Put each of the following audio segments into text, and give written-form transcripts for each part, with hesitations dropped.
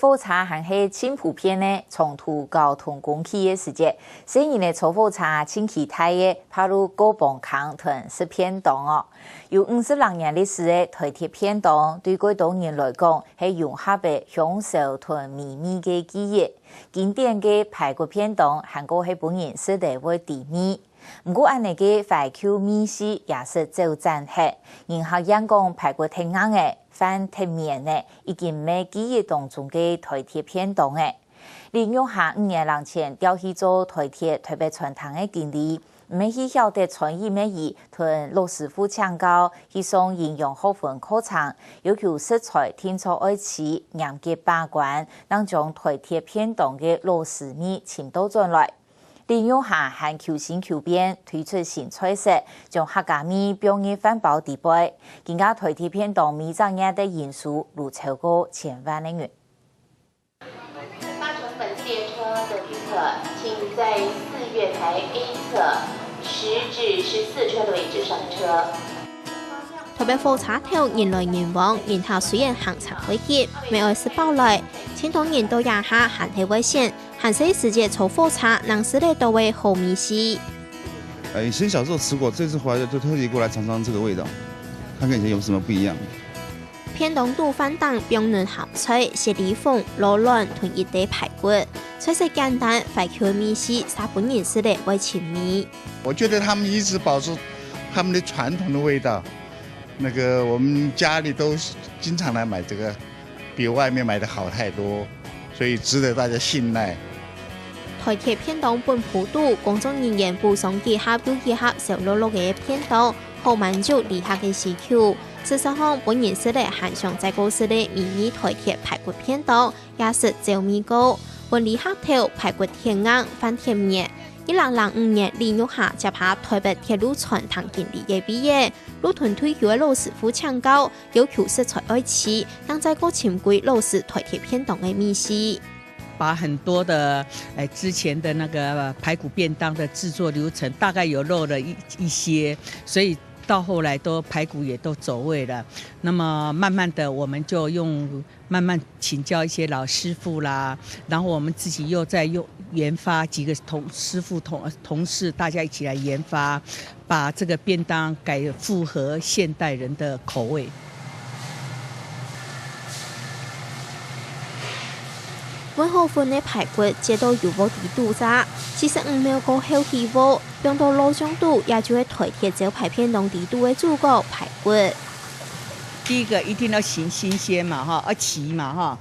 火车还是真普遍呢，冲突交通工具的时节，虽然呢坐火车轻其他的跑入高磅坑屯是偏东哦。有56年历史的台铁偏东，对广东人来讲是融合的享受屯秘密的记忆。经典的排骨偏东，韩国是本人是地位地味。不过，安尼个怀旧美食也是走战客，然后阳光排骨挺硬的。翻贴面呢，已经没记忆当中嘅台铁偏东诶。利用下5年人前调去做台铁特别传统嘅经历，没去晓得传意美意同老师傅抢高，去送营养好份课程，要求食材天初爱吃，严格把关，能将台铁偏东嘅老师米请到进来。利用下还求新求变，推出新菜式，将客家米表演翻包地杯。更加台铁偏东米涨业的人数如超过1000万人元。搭乘本列车的旅客，请在4月台 A 侧10至14车的位置上车。台北火车头人来人往，然後雖然行程會急，未愛是爆來，千多人都壓下限體危險，限時時節坐火車，能使得到位好米食。以前小時候吃過，這次回來就特地過來嘗嘗這個味道，看看以前有什麼不一樣。偏東肚飯檔標嫩鹹菜、蟹梨鳳、羅卵同一堆排骨，菜式簡單，懷舊米食，沙本人使得為親密。我覺得他們一直保持他們的傳統的味道。那個我們家裡都經常來買這個，比外面買的好太多，所以值得大家信賴。台鐵偏東本普渡，公眾人員補充結合又結合小碌碌嘅偏東，好滿足旅客嘅需求。事實上，本人是咧韓上在公司嘅迷你台鐵排骨偏東，也是招米高，本旅客頭排骨甜硬，翻甜面。2005年利用下接下台北鐵路傳統經理嘅畢業，路團退休嘅老師傅搶高，要求食材愛吃，但在個潛歸老師台鐵偏東嘅米食。把很多的之前的那個排骨便當的製作流程，大概有漏了一些，所以到後來都排骨也都走位了。那麼慢慢的，我們就慢慢請教一些老師傅啦，然後我們自己又在研發幾個師傅同事，大家一起來研發，把這個便當改符合現代人的口味。溫好款嘅排骨接到油鍋底肚炸，45秒過後起鍋，用到老中度，也就係台鐵招牌偏東底肚嘅主角排骨。第一個一定要新鮮嘛，哈，要齊嘛，哈，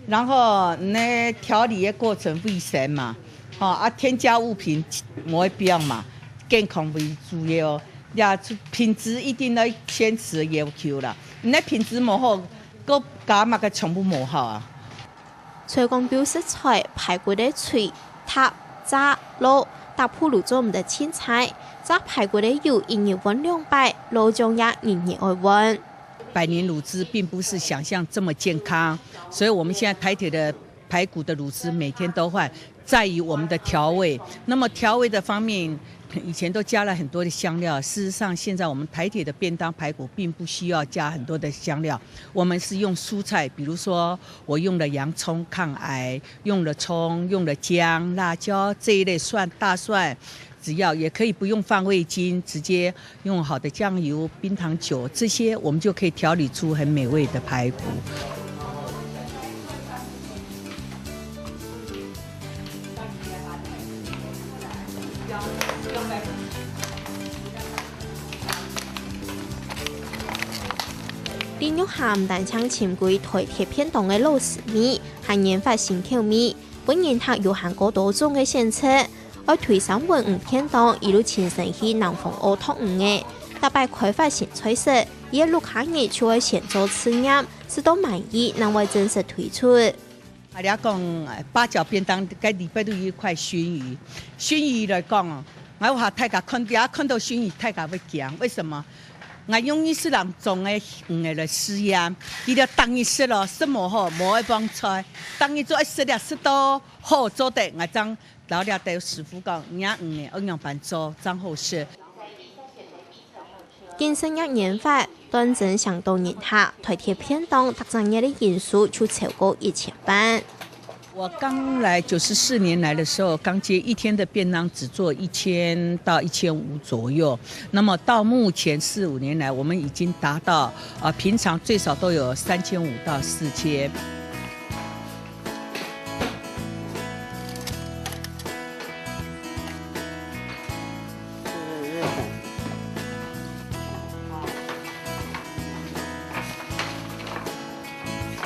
然後呢調理嘅過程衛生嘛，哈，添加物品唔會變嘛，健康為主要，也品質一定要堅持要求啦，你品質冇好，個加乜嘅全部冇好啊。隨光標食材，排骨的脆、塌、炸、卤，搭配滷做唔得青菜，炸排骨的油因熱溫200，滷醬也因熱愛溫。百年滷汁並不是想象這麼健康，所以我們現在台鐵的排骨的滷汁每天都換，在於我們的調味。那麼調味的方面，以前都加了很多的香料，事實上現在我們台鐵的便當排骨並不需要加很多的香料，我們是用蔬菜，比如說我用了洋蔥抗癌，用了蔥，用了薑、辣椒這一類蒜、大蒜，只要也可以不用放味精，直接用好的醬油、冰糖酒這些，我們就可以調理出很美味的排骨。連玉下唔但搶潛歸台鐵偏東嘅老師米，還研發新口味。本年客有韓國多種嘅選擇，愛推上文武偏東，一路前身去南豐奧托五嘅，特別開發新菜式，以陸客人就會先做試驗，直到滿意，能為正式推出。阿哋講八角便當，該禮拜都有一塊燻魚。燻魚來講，我話大家看到燻魚，大家會驚，為什麼？我用意是人種嘅魚來試驗，伊就當伊食咯，食無好，無一幫菜。當伊做一食了，食到好做得，我將老了對師傅講，人魚要樣辦做，真好食。健身一研發，端正相当人客，台铁便当特产业的人数就超过1000班。我刚来94年来的时候，刚接一天的便当只做1000到1500左右。那么到目前4、5年来，我们已经达到平常最少都有3500到4000。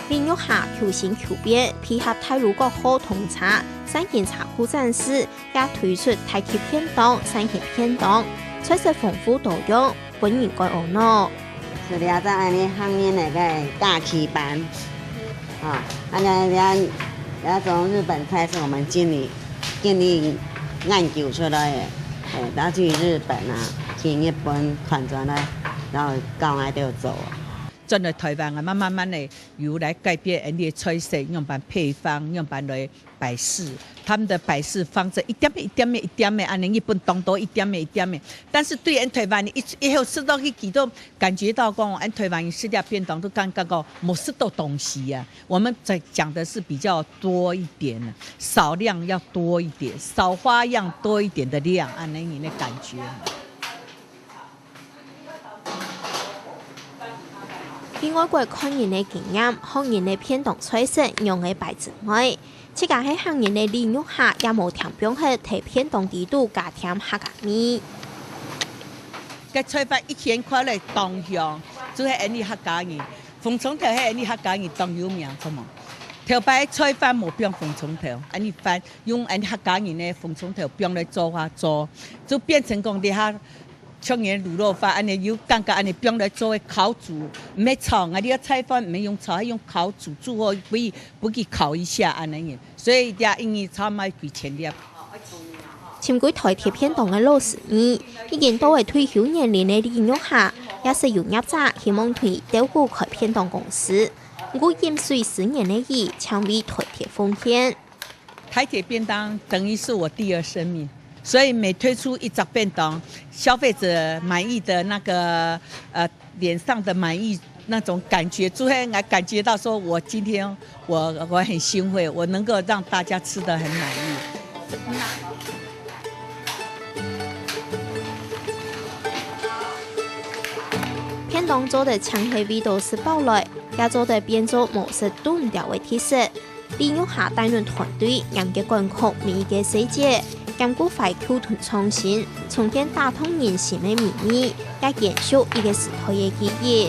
林玉霞求新求变，配合太鲁国好通茶、三件茶库展示，也推出台铁便当、3件便当，菜色丰富多样，本人该学喏。是了在安尼行业那个大旗班，啊，那种日本菜是我们经理研究出来的，然后去日本啊，去日本看转来，然后教我哋做。转来台湾啊，慢慢的由来改变人的菜色，用办配方，用办来摆饰。他们的摆饰放着一点的，安尼日本当多一点的。但是对台湾以后吃到去几多，感觉到讲，台湾吃点便当都感觉到没吃到东西啊。我们在讲的是比较多一点，少量要多一点，少花样多一点的量，安尼你的感觉。比外国看人的经验，学人的便当菜色用的摆之外，这个喺行人的利用下，也无添变去提便当地度加添客家味。个菜法一天看来东乡，做迄安尼客家人，凤松头迄安尼客家人当有名，可冇？头摆菜饭无变凤松头，安尼饭用安尼客家人的凤松头变来做法做，就变成讲底下。像人卤肉饭，安尼有感觉安尼变来做的烤煮，没炒啊！你要菜饭没用炒，用烤煮煮好，不给烤一下安尼，所以也因为炒卖几千粒。参与台铁便当的老师们，已经都为退休年龄的利用下，也是有业者希望推照顾开便当公司。我饮水10年的伊，强为台铁奉献。台铁便当等于是我第二生命。所以每推出一张便当，消费者满意的那个脸上的满意那种感觉，就会来感觉到说，我今天我很欣慰，我能够让大家吃得很满意。便当做的强黑味道是包来，也做的变做模式炖调为特色。利用下担任团队，严格管控每一个细节。兼顾快口同创新，重建打通人心的秘密，也延续一个时代的记忆。